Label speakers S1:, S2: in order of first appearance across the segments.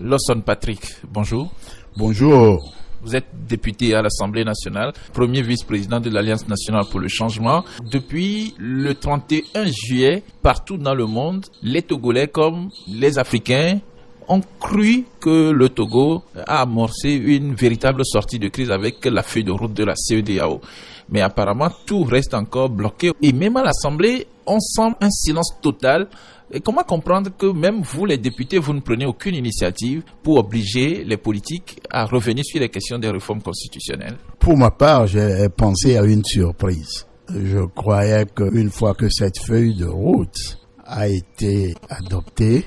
S1: Lawson Patrick, bonjour.
S2: Bonjour.
S1: Vous êtes député à l'Assemblée nationale, premier vice-président de l'Alliance nationale pour le changement. Depuis le 31 juillet, partout dans le monde, les Togolais comme les Africains ont cru que le Togo a amorcé une véritable sortie de crise avec la feuille de route de la CEDEAO. Mais apparemment, tout reste encore bloqué. Et même à l'Assemblée, on sent un silence total. Et comment comprendre que même vous, les députés, vous ne prenez aucune initiative pour obliger les politiques à revenir sur les questions des réformes constitutionnelles?
S2: Pour ma part, j'ai pensé à une surprise. Je croyais qu'une fois que cette feuille de route a été adoptée,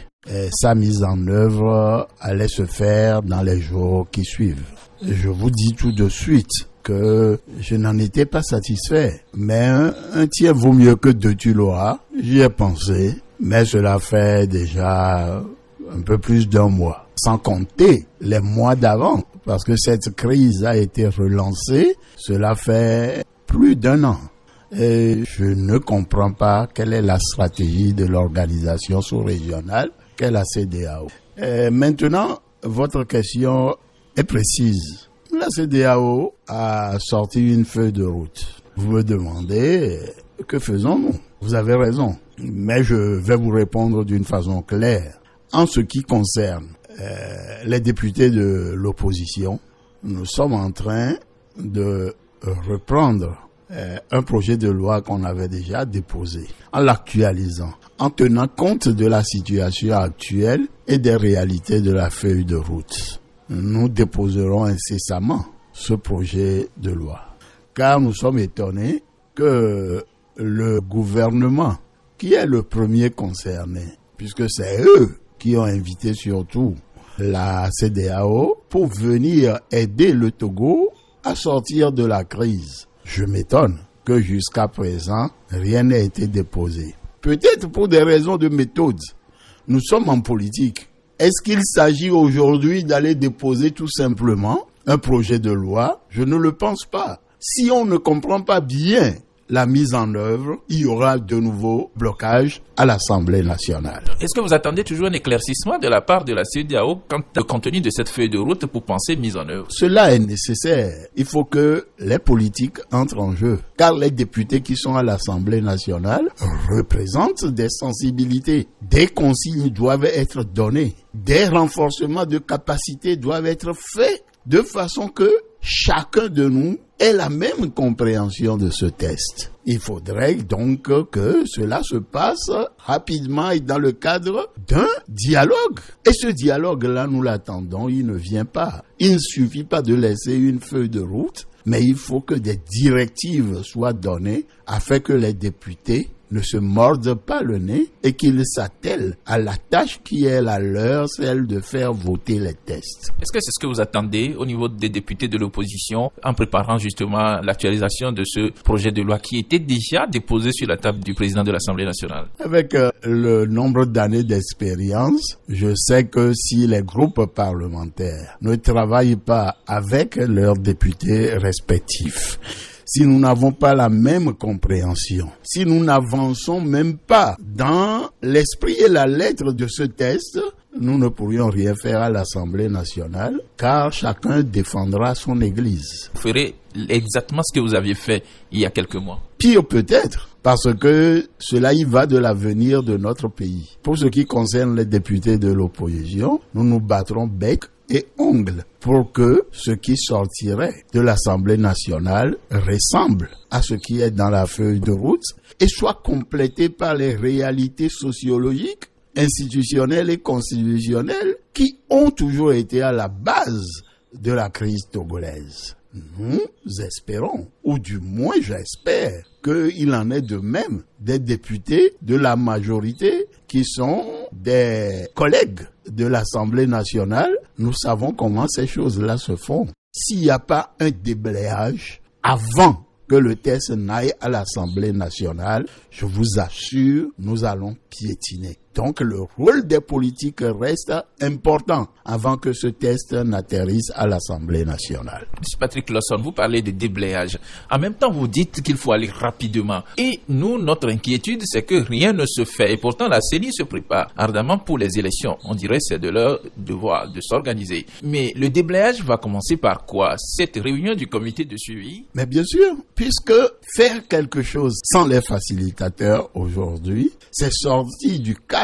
S2: sa mise en œuvre allait se faire dans les jours qui suivent. Je vous dis tout de suite que je n'en étais pas satisfait. Mais un tiers vaut mieux que deux, tu l'auras. J'y ai pensé. Mais cela fait déjà un peu plus d'un mois, sans compter les mois d'avant, parce que cette crise a été relancée, cela fait plus d'un an. Et je ne comprends pas quelle est la stratégie de l'organisation sous-régionale qu'est la CEDEAO. Et maintenant, votre question est précise. La CEDEAO a sorti une feuille de route. Vous me demandez, que faisons-nous? Vous avez raison. Mais je vais vous répondre d'une façon claire. En ce qui concerne les députés de l'opposition, nous sommes en train de reprendre un projet de loi qu'on avait déjà déposé, en l'actualisant, en tenant compte de la situation actuelle et des réalités de la feuille de route. Nous déposerons incessamment ce projet de loi, car nous sommes étonnés que le gouvernement, qui est le premier concerné, puisque c'est eux qui ont invité surtout la CEDEAO pour venir aider le Togo à sortir de la crise. Je m'étonne que jusqu'à présent, rien n'a été déposé. Peut-être pour des raisons de méthode. Nous sommes en politique. Est-ce qu'il s'agit aujourd'hui d'aller déposer tout simplement un projet de loi? Je ne le pense pas. Si on ne comprend pas bien la mise en œuvre, il y aura de nouveaux blocages à l'Assemblée nationale.
S1: Est-ce que vous attendez toujours un éclaircissement de la part de la CEDEAO quant au contenu de cette feuille de route pour penser mise en œuvre?
S2: Cela est nécessaire. Il faut que les politiques entrent en jeu, car les députés qui sont à l'Assemblée nationale représentent des sensibilités. Des consignes doivent être données. Des renforcements de capacités doivent être faits de façon que chacun de nous ait la même compréhension de ce test. Il faudrait donc que cela se passe rapidement et dans le cadre d'un dialogue. Et ce dialogue-là, nous l'attendons, il ne vient pas. Il ne suffit pas de laisser une feuille de route, mais il faut que des directives soient données afin que les députés ne se mordent pas le nez et qu'ils s'attellent à la tâche qui est la leur, celle de faire voter les tests.
S1: Est-ce que c'est ce que vous attendez au niveau des députés de l'opposition en préparant justement l'actualisation de ce projet de loi qui était déjà déposé sur la table du président de l'Assemblée nationale?
S2: Avec le nombre d'années d'expérience, je sais que si les groupes parlementaires ne travaillent pas avec leurs députés respectifs, si nous n'avons pas la même compréhension, si nous n'avançons même pas dans l'esprit et la lettre de ce test, nous ne pourrions rien faire à l'Assemblée nationale, car chacun défendra son église.
S1: Vous ferez exactement ce que vous aviez fait il y a quelques mois.
S2: Pire peut-être, parce que cela y va de l'avenir de notre pays. Pour ce qui concerne les députés de l'opposition, nous nous battrons bec et ongles pour que ce qui sortirait de l'Assemblée nationale ressemble à ce qui est dans la feuille de route et soit complété par les réalités sociologiques, institutionnelles et constitutionnelles qui ont toujours été à la base de la crise togolaise. Nous espérons, ou du moins j'espère, qu'il en est de même des députés de la majorité qui sont des collègues de l'Assemblée nationale. Nous savons comment ces choses-là se font. S'il n'y a pas un déblayage avant que le texte n'aille à l'Assemblée nationale, je vous assure, nous allons piétiner. Donc le rôle des politiques reste important avant que ce texte n'atterrisse à l'Assemblée nationale.
S1: Patrick Lawson, vous parlez de déblayage. En même temps, vous dites qu'il faut aller rapidement. Et nous, notre inquiétude, c'est que rien ne se fait. Et pourtant, la CENI se prépare ardemment pour les élections. On dirait que c'est de leur devoir de s'organiser. Mais le déblayage va commencer par quoi? Cette réunion du comité de suivi?
S2: Mais bien sûr, puisque faire quelque chose sans les facilitateurs aujourd'hui, c'est sortir du cadre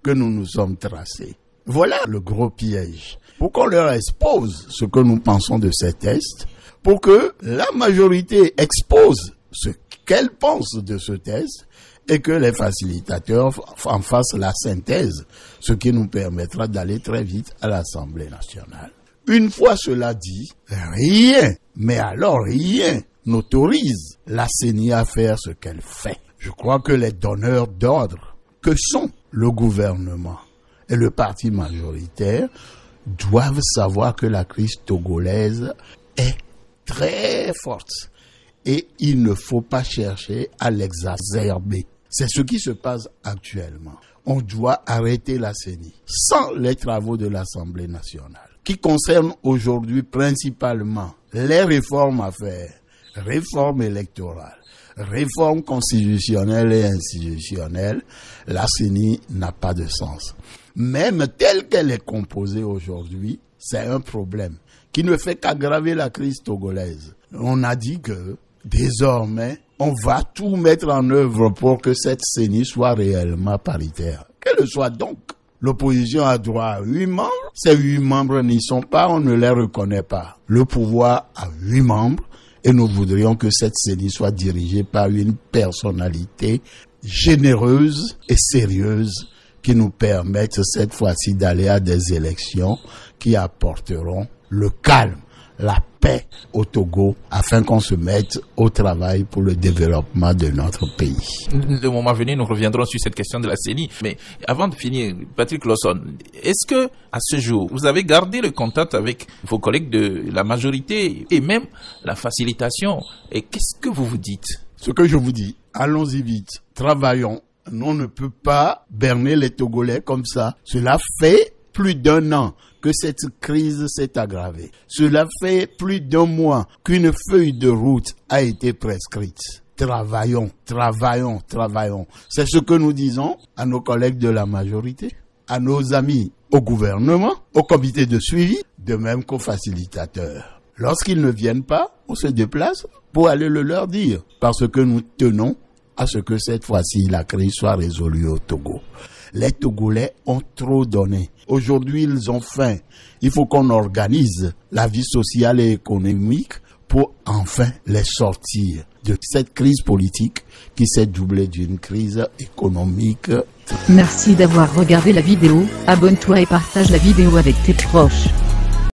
S2: que nous nous sommes tracés. Voilà le gros piège. Pour qu'on leur expose ce que nous pensons de ces tests, pour que la majorité expose ce qu'elle pense de ce test et que les facilitateurs en fassent la synthèse, ce qui nous permettra d'aller très vite à l'Assemblée nationale. Une fois cela dit, rien, mais alors rien, n'autorise la CENI à faire ce qu'elle fait. Je crois que les donneurs d'ordre, que sont le gouvernement et le parti majoritaire, doivent savoir que la crise togolaise est très forte et il ne faut pas chercher à l'exacerber. C'est ce qui se passe actuellement. On doit arrêter la CENI sans les travaux de l'Assemblée nationale, qui concernent aujourd'hui principalement les réformes à faire, réformes électorales, réforme constitutionnelle et institutionnelle. La CENI n'a pas de sens. Même telle qu'elle est composée aujourd'hui, c'est un problème qui ne fait qu'aggraver la crise togolaise. On a dit que désormais, on va tout mettre en œuvre pour que cette CENI soit réellement paritaire. Qu'elle soit donc. L'opposition a droit à 8 membres. Ces 8 membres n'y sont pas, on ne les reconnaît pas. Le pouvoir a 8 membres. Et nous voudrions que cette CENI soit dirigée par une personnalité généreuse et sérieuse qui nous permette cette fois-ci d'aller à des élections qui apporteront le calme, la paix au Togo afin qu'on se mette au travail pour le développement de notre pays.
S1: Le moment venu, nous reviendrons sur cette question de la CENI. Mais avant de finir, Patrick Lawson, est-ce que à ce jour, vous avez gardé le contact avec vos collègues de la majorité et même la facilitation? Et qu'est-ce que vous vous dites?
S2: Ce que je vous dis, allons-y vite, travaillons. On ne peut pas berner les Togolais comme ça. Cela fait plus d'1 an que cette crise s'est aggravée. Cela fait plus d'1 mois qu'une feuille de route a été prescrite. Travaillons, travaillons, travaillons. C'est ce que nous disons à nos collègues de la majorité, à nos amis au gouvernement, au comité de suivi, de même qu'aux facilitateurs. Lorsqu'ils ne viennent pas, on se déplace pour aller le leur dire, parce que nous tenons à ce que cette fois-ci la crise soit résolue au Togo. Les Togolais ont trop donné. Aujourd'hui, ils ont faim. Il faut qu'on organise la vie sociale et économique pour enfin les sortir de cette crise politique qui s'est doublée d'une crise économique.
S3: Merci d'avoir regardé la vidéo. Abonne-toi et partage la vidéo avec tes proches.